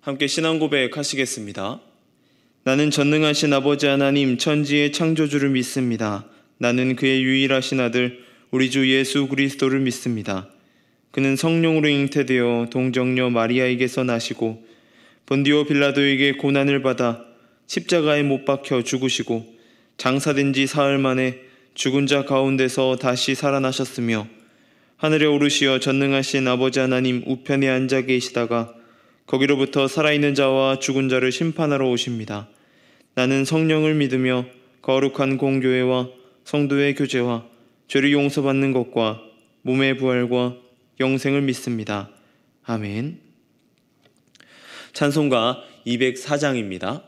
함께 신앙 고백하시겠습니다. 나는 전능하신 아버지 하나님 천지의 창조주를 믿습니다. 나는 그의 유일하신 아들 우리 주 예수 그리스도를 믿습니다. 그는 성령으로 잉태되어 동정녀 마리아에게서 나시고 본디오 빌라도에게 고난을 받아 십자가에 못 박혀 죽으시고 장사된 지 사흘 만에 죽은 자 가운데서 다시 살아나셨으며 하늘에 오르시어 전능하신 아버지 하나님 우편에 앉아 계시다가 거기로부터 살아있는 자와 죽은 자를 심판하러 오십니다. 나는 성령을 믿으며 거룩한 공교회와 성도의 교제와 죄를 용서받는 것과 몸의 부활과 영생을 믿습니다. 아멘. 찬송가 204장입니다.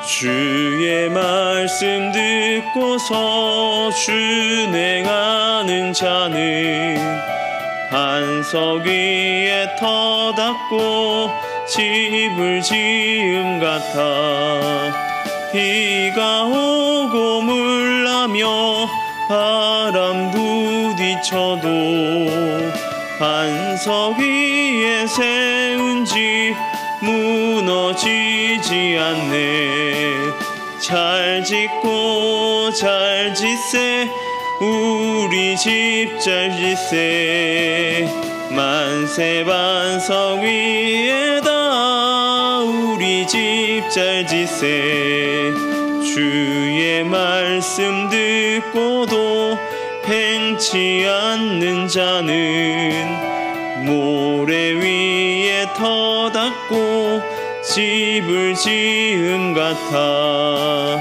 주의 말씀 듣고서 준행하는 자는 반석 위에 터닫고 집을 지음 같아 비가 오고 물나며 바람 부딪혀도 반석 위에 세운 집 무너지지 않네. 잘 짓고 잘 짓세 우리 집 잘 짓세 만세 반석 위에다 우리 집 잘 짓세 주의 말씀 듣고도 행치 않는 자는 모래 위에 터닫고 집을 지음 같아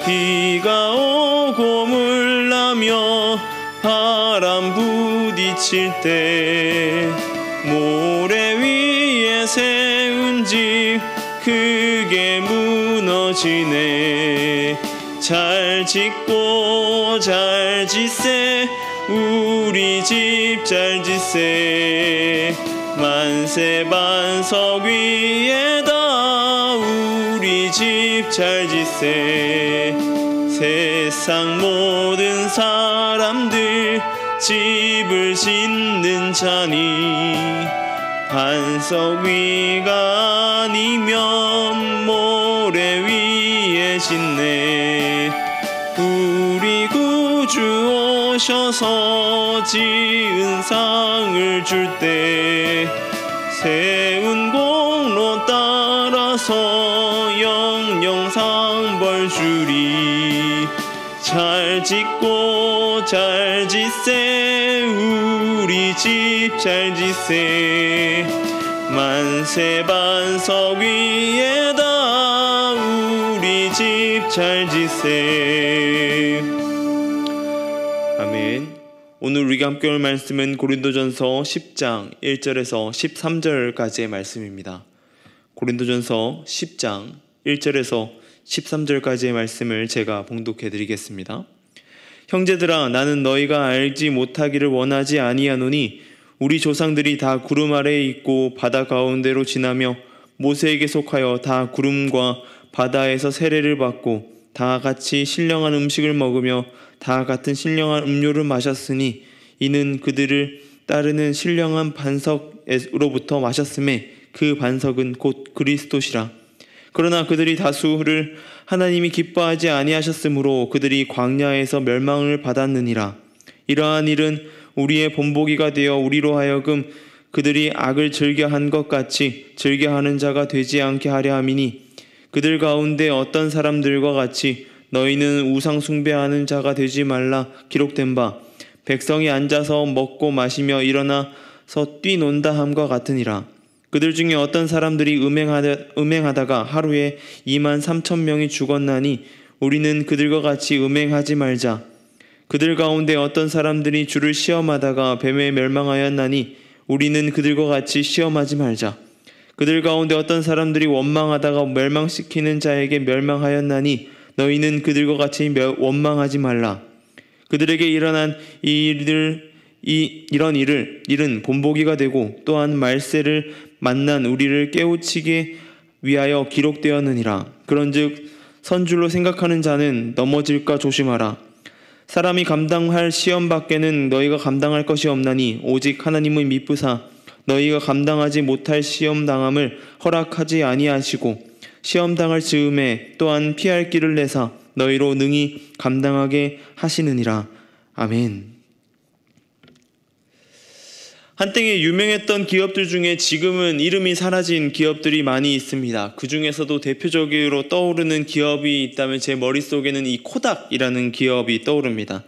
비가 오고 물나며 바람 부딪힐 때 모래 위에 세운 집 크게 무너지네. 잘 짓고 잘 짓세 우리 집 잘 짓세 만세 반석 위에다 우리 집 잘 짓세 세상 모든 사람들 집을 짓는 자니 반석 위가 아니면 모래 위에 짓네. 우리 구주 오셔서 지은 상을 줄 때 세운 공로 따라서 영영상 벌 주리. 잘 짓고 잘 짓세 우리 집 잘 짓세 만세 반석 위에다 우리 집 잘 짓세. 아멘. 오늘 우리가 함께 올 말씀은 고린도전서 10장 1절에서 13절까지의 말씀입니다. 고린도전서 10장 1절에서 13절까지의 말씀을 제가 봉독해 드리겠습니다. 형제들아 나는 너희가 알지 못하기를 원하지 아니하노니 우리 조상들이 다 구름 아래에 있고 바다 가운데로 지나며 모세에게 속하여 다 구름과 바다에서 세례를 받고 다 같이 신령한 음식을 먹으며 다 같은 신령한 음료를 마셨으니 이는 그들을 따르는 신령한 반석으로부터 마셨음에 그 반석은 곧 그리스도시라. 그러나 그들이 다수를 하나님이 기뻐하지 아니하셨으므로 그들이 광야에서 멸망을 받았느니라. 이러한 일은 우리의 본보기가 되어 우리로 하여금 그들이 악을 즐겨한 것 같이 즐겨하는 자가 되지 않게 하려 함이니 그들 가운데 어떤 사람들과 같이 너희는 우상 숭배하는 자가 되지 말라 기록된 바 백성이 앉아서 먹고 마시며 일어나서 뛰논다 함과 같으니라. 그들 중에 어떤 사람들이 음행하다가 하루에 23,000명이 죽었나니 우리는 그들과 같이 음행하지 말자. 그들 가운데 어떤 사람들이 주를 시험하다가 뱀에 멸망하였나니 우리는 그들과 같이 시험하지 말자. 그들 가운데 어떤 사람들이 원망하다가 멸망시키는 자에게 멸망하였나니 너희는 그들과 같이 원망하지 말라. 그들에게 일어난 이런 일은 본보기가 되고 또한 말세를 만난 우리를 깨우치게 위하여 기록되었느니라. 그런즉 선줄로 생각하는 자는 넘어질까 조심하라. 사람이 감당할 시험 밖에는 너희가 감당할 것이 없나니 오직 하나님은 미쁘사 너희가 감당하지 못할 시험 당함을 허락하지 아니하시고 시험 당할 즈음에 또한 피할 길을 내사 너희로 능히 감당하게 하시느니라. 아멘. 한때 유명했던 기업들 중에 지금은 이름이 사라진 기업들이 많이 있습니다. 그 중에서도 대표적으로 떠오르는 기업이 있다면 제 머릿속에는 이 코닥이라는 기업이 떠오릅니다.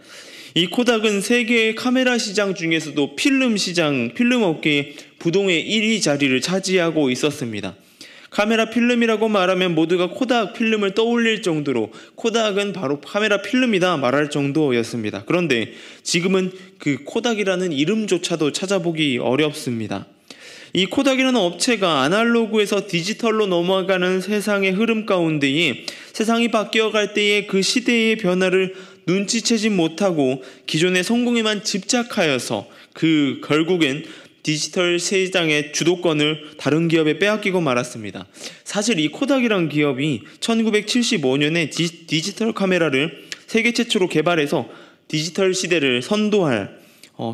이 코닥은 세계 카메라 시장 중에서도 필름 시장, 필름 업계의 부동의 1위 자리를 차지하고 있었습니다. 카메라 필름이라고 말하면 모두가 코닥 필름을 떠올릴 정도로 코닥은 바로 카메라 필름이다 말할 정도였습니다. 그런데 지금은 그 코닥이라는 이름조차도 찾아보기 어렵습니다. 이 코닥이라는 업체가 아날로그에서 디지털로 넘어가는 세상의 흐름 가운데에 세상이 바뀌어갈 때의 그 시대의 변화를 눈치채지 못하고 기존의 성공에만 집착하여서 결국엔 디지털 시장의 주도권을 다른 기업에 빼앗기고 말았습니다. 사실 이 코닥이란 기업이 1975년에 디지털 카메라를 세계 최초로 개발해서 디지털 시대를 선도할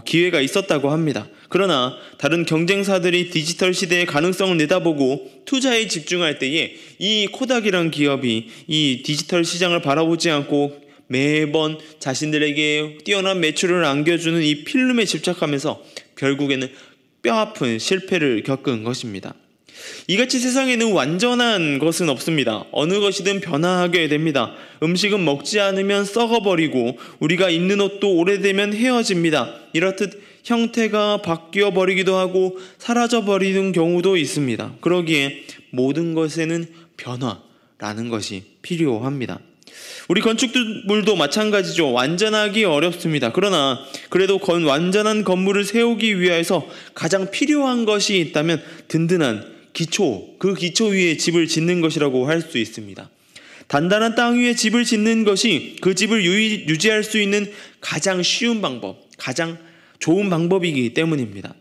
기회가 있었다고 합니다. 그러나 다른 경쟁사들이 디지털 시대의 가능성을 내다보고 투자에 집중할 때에 이 코닥이란 기업이 이 디지털 시장을 바라보지 않고 매번 자신들에게 뛰어난 매출을 안겨주는 이 필름에 집착하면서 결국에는 뼈아픈 실패를 겪은 것입니다. 이같이 세상에는 완전한 것은 없습니다. 어느 것이든 변화하게 됩니다. 음식은 먹지 않으면 썩어버리고 우리가 입는 옷도 오래되면 헤어집니다. 이렇듯 형태가 바뀌어버리기도 하고 사라져버리는 경우도 있습니다. 그러기에 모든 것에는 변화라는 것이 필요합니다. 우리 건축물도 마찬가지죠. 완전하기 어렵습니다. 그러나 그래도 완전한 건물을 세우기 위해서 가장 필요한 것이 있다면 든든한 기초, 그 기초 위에 집을 짓는 것이라고 할 수 있습니다. 단단한 땅 위에 집을 짓는 것이 그 집을 유지할 수 있는 가장 쉬운 방법, 가장 좋은 방법이기 때문입니다.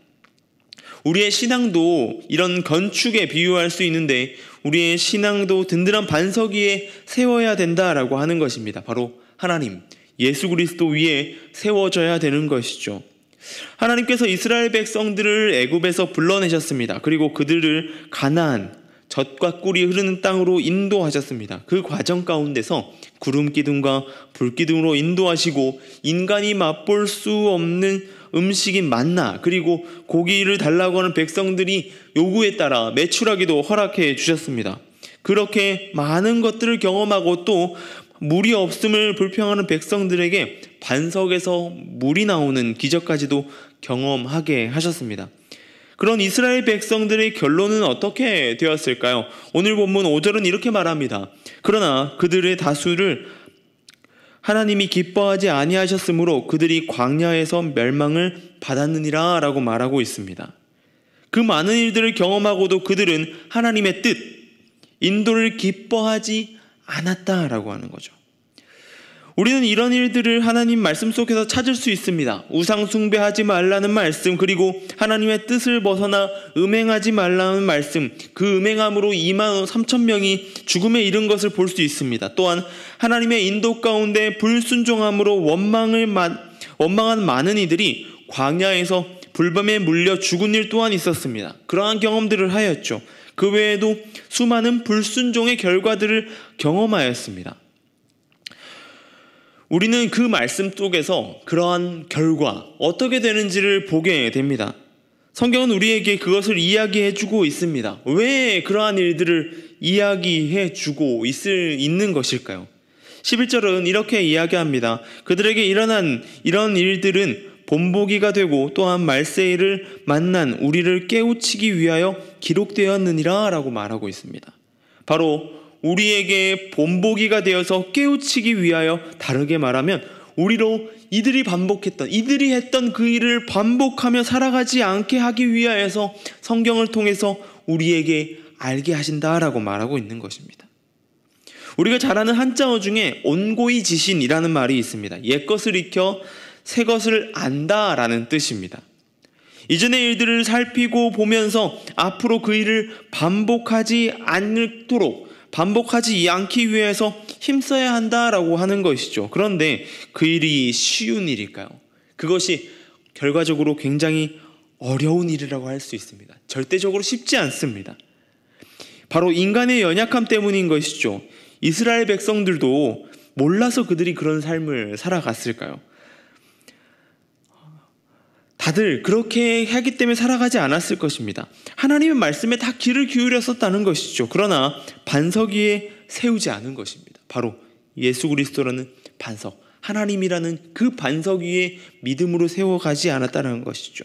우리의 신앙도 이런 건축에 비유할 수 있는데 우리의 신앙도 든든한 반석 위에 세워야 된다라고 하는 것입니다. 바로 하나님, 예수 그리스도 위에 세워져야 되는 것이죠. 하나님께서 이스라엘 백성들을 애굽에서 불러내셨습니다. 그리고 그들을 가나안, 젖과 꿀이 흐르는 땅으로 인도하셨습니다. 그 과정 가운데서 구름 기둥과 불 기둥으로 인도하시고 인간이 맛볼 수 없는 음식인 만나, 그리고 고기를 달라고 하는 백성들이 요구에 따라 메추라기도 허락해 주셨습니다. 그렇게 많은 것들을 경험하고 또 물이 없음을 불평하는 백성들에게 반석에서 물이 나오는 기적까지도 경험하게 하셨습니다. 그런 이스라엘 백성들의 결론은 어떻게 되었을까요? 오늘 본문 5절은 이렇게 말합니다. 그러나 그들의 다수를 하나님이 기뻐하지 아니하셨으므로 그들이 광야에서 멸망을 받았느니라 라고 말하고 있습니다. 그 많은 일들을 경험하고도 그들은 하나님의 뜻, 인도를 기뻐하지 않았다라고 하는 거죠. 우리는 이런 일들을 하나님 말씀 속에서 찾을 수 있습니다. 우상 숭배하지 말라는 말씀, 그리고 하나님의 뜻을 벗어나 음행하지 말라는 말씀, 그 음행함으로 2만 3천 명이 죽음에 이른 것을 볼 수 있습니다. 또한 하나님의 인도 가운데 불순종함으로 원망한 많은 이들이 광야에서 불뱀에 물려 죽은 일 또한 있었습니다. 그러한 경험들을 하였죠. 그 외에도 수많은 불순종의 결과들을 경험하였습니다. 우리는 그 말씀 속에서 그러한 결과, 어떻게 되는지를 보게 됩니다. 성경은 우리에게 그것을 이야기해주고 있습니다. 왜 그러한 일들을 이야기해주고 있는 것일까요? 11절은 이렇게 이야기합니다. 그들에게 일어난 이런 일들은 본보기가 되고 또한 말세일을 만난 우리를 깨우치기 위하여 기록되었느니라 라고 말하고 있습니다. 바로 우리에게 본보기가 되어서 깨우치기 위하여, 다르게 말하면 우리로 이들이 했던 그 일을 반복하며 살아가지 않게 하기 위하여서 성경을 통해서 우리에게 알게 하신다라고 말하고 있는 것입니다. 우리가 잘 아는 한자어 중에 온고이 지신이라는 말이 있습니다. 옛것을 익혀 새것을 안다라는 뜻입니다. 이전의 일들을 살피고 보면서 앞으로 그 일을 반복하지 않도록 반복하지 않기 위해서 힘써야 한다라고 하는 것이죠. 그런데 그 일이 쉬운 일일까요? 그것이 결과적으로 굉장히 어려운 일이라고 할 수 있습니다. 절대적으로 쉽지 않습니다. 바로 인간의 연약함 때문인 것이죠. 이스라엘 백성들도 몰라서 그들이 그런 삶을 살아갔을까요? 다들 그렇게 하기 때문에 살아가지 않았을 것입니다. 하나님의 말씀에 다 귀를 기울였었다는 것이죠. 그러나 반석 위에 세우지 않은 것입니다. 바로 예수 그리스도라는 반석, 하나님이라는 그 반석 위에 믿음으로 세워가지 않았다는 것이죠.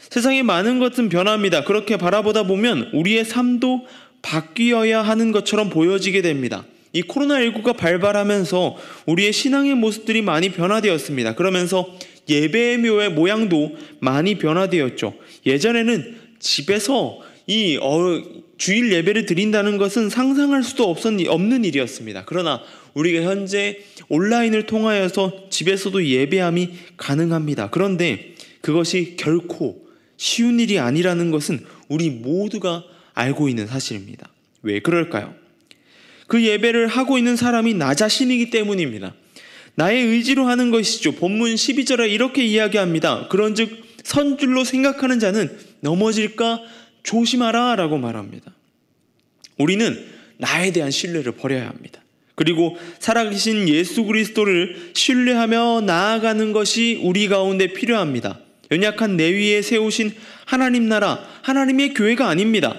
세상에 많은 것은 변합니다. 그렇게 바라보다 보면 우리의 삶도 바뀌어야 하는 것처럼 보여지게 됩니다. 이 코로나19가 발발하면서 우리의 신앙의 모습들이 많이 변화되었습니다. 그러면서 예배의 묘의 모양도 많이 변화되었죠. 예전에는 집에서 주일 예배를 드린다는 것은 상상할 수도 없는 일이었습니다. 그러나 우리가 현재 온라인을 통하여서 집에서도 예배함이 가능합니다. 그런데 그것이 결코 쉬운 일이 아니라는 것은 우리 모두가 알고 있는 사실입니다. 왜 그럴까요? 그 예배를 하고 있는 사람이 나 자신이기 때문입니다. 나의 의지로 하는 것이죠. 본문 12절에 이렇게 이야기합니다. 그런즉 선줄로 생각하는 자는 넘어질까 조심하라 라고 말합니다. 우리는 나에 대한 신뢰를 버려야 합니다. 그리고 살아계신 예수 그리스도를 신뢰하며 나아가는 것이 우리 가운데 필요합니다. 연약한 내 위에 세우신 하나님 나라, 하나님의 교회가 아닙니다.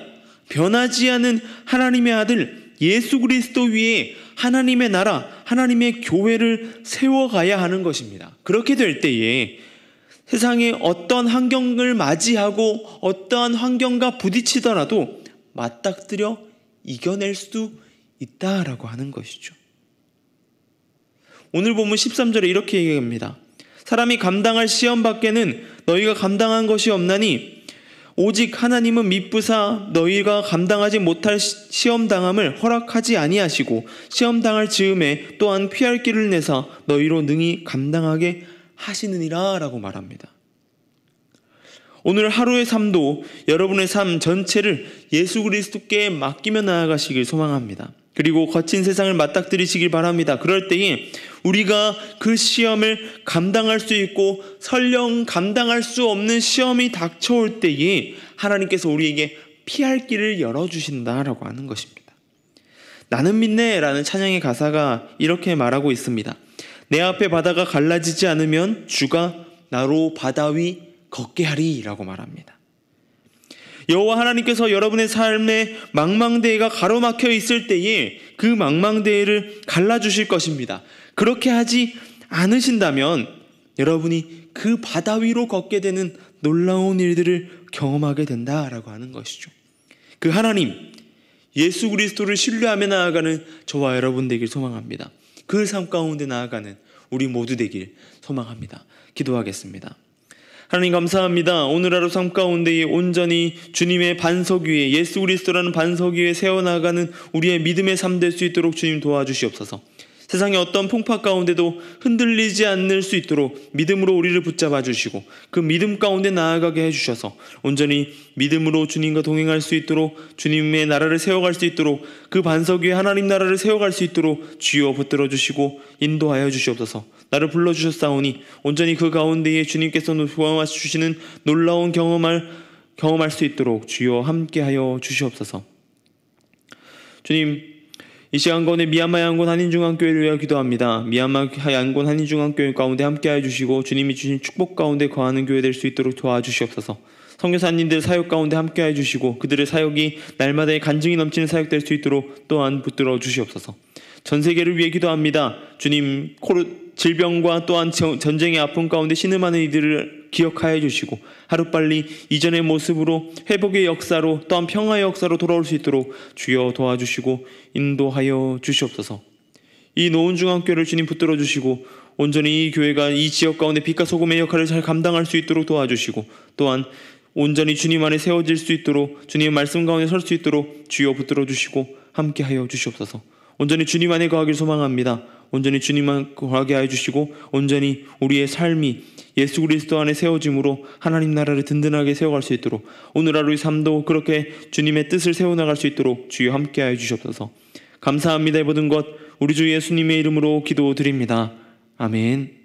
변하지 않은 하나님의 아들 예수 그리스도 위에 하나님의 나라, 하나님의 교회를 세워가야 하는 것입니다. 그렇게 될 때에 세상에 어떤 환경을 맞이하고 어떠한 환경과 부딪히더라도 맞닥뜨려 이겨낼 수 있다라고 하는 것이죠. 오늘 본문 13절에 이렇게 얘기합니다. 사람이 감당할 시험 밖에는 너희가 감당한 것이 없나니 오직 하나님은 미쁘사 너희가 감당하지 못할 시험당함을 허락하지 아니하시고 시험당할 즈음에 또한 피할 길을 내사 너희로 능히 감당하게 하시느니라 라고 말합니다. 오늘 하루의 삶도 여러분의 삶 전체를 예수 그리스도께 맡기며 나아가시길 소망합니다. 그리고 거친 세상을 맞닥뜨리시길 바랍니다. 그럴 때에 우리가 그 시험을 감당할 수 있고 설령 감당할 수 없는 시험이 닥쳐올 때에 하나님께서 우리에게 피할 길을 열어주신다라고 하는 것입니다. 나는 믿네 라는 찬양의 가사가 이렇게 말하고 있습니다. 내 앞에 바다가 갈라지지 않으면 주가 나로 바다 위 걷게 하리 라고 말합니다. 여호와 하나님께서 여러분의 삶에 망망대해가 가로막혀 있을 때에 그 망망대해를 갈라주실 것입니다. 그렇게 하지 않으신다면 여러분이 그 바다 위로 걷게 되는 놀라운 일들을 경험하게 된다라고 하는 것이죠. 그 하나님, 예수 그리스도를 신뢰하며 나아가는 저와 여러분 되길 소망합니다. 그 삶 가운데 나아가는 우리 모두 되길 소망합니다. 기도하겠습니다. 하나님 감사합니다. 오늘 하루 삶 가운데 온전히 주님의 반석 위에 예수 그리스도라는 반석 위에 세워나가는 우리의 믿음의 삶 될 수 있도록 주님 도와주시옵소서. 세상의 어떤 풍파 가운데도 흔들리지 않을 수 있도록 믿음으로 우리를 붙잡아 주시고 그 믿음 가운데 나아가게 해주셔서 온전히 믿음으로 주님과 동행할 수 있도록 주님의 나라를 세워갈 수 있도록 그 반석 위에 하나님 나라를 세워갈 수 있도록 주여 붙들어 주시고 인도하여 주시옵소서. 나를 불러주셨사오니 온전히 그 가운데에 주님께서 도와주시는 놀라운 경험할 수 있도록 주여 함께하여 주시옵소서. 주님, 이 시간 가운데 미얀마 양곤 한인중앙교회를 위하여 기도합니다. 미얀마 양곤 한인중앙교회 가운데 함께하여 주시고 주님이 주신 축복 가운데 거하는 교회 될 수 있도록 도와주시옵소서. 선교사님들 사역 가운데 함께하여 주시고 그들의 사역이 날마다의 간증이 넘치는 사역 될 수 있도록 또한 붙들어 주시옵소서. 전 세계를 위해 기도합니다. 주님, 질병과 또한 전쟁의 아픔 가운데 신음하는 이들을 기억하여 주시고 하루빨리 이전의 모습으로 회복의 역사로 또한 평화의 역사로 돌아올 수 있도록 주여 도와주시고 인도하여 주시옵소서. 이 노은중앙교회를 주님 붙들어 주시고 온전히 이 교회가 이 지역 가운데 빛과 소금의 역할을 잘 감당할 수 있도록 도와주시고 또한 온전히 주님 안에 세워질 수 있도록 주님의 말씀 가운데 설 수 있도록 주여 붙들어 주시고 함께하여 주시옵소서. 온전히 주님 안에 거하길 소망합니다. 온전히 주님만 거하게 하여 주시고 온전히 우리의 삶이 예수 그리스도 안에 세워짐으로 하나님 나라를 든든하게 세워갈 수 있도록 오늘 하루의 삶도 그렇게 주님의 뜻을 세워나갈 수 있도록 주여 함께 하여 주시옵소서. 감사합니다. 이 모든 것 우리 주 예수님의 이름으로 기도드립니다. 아멘.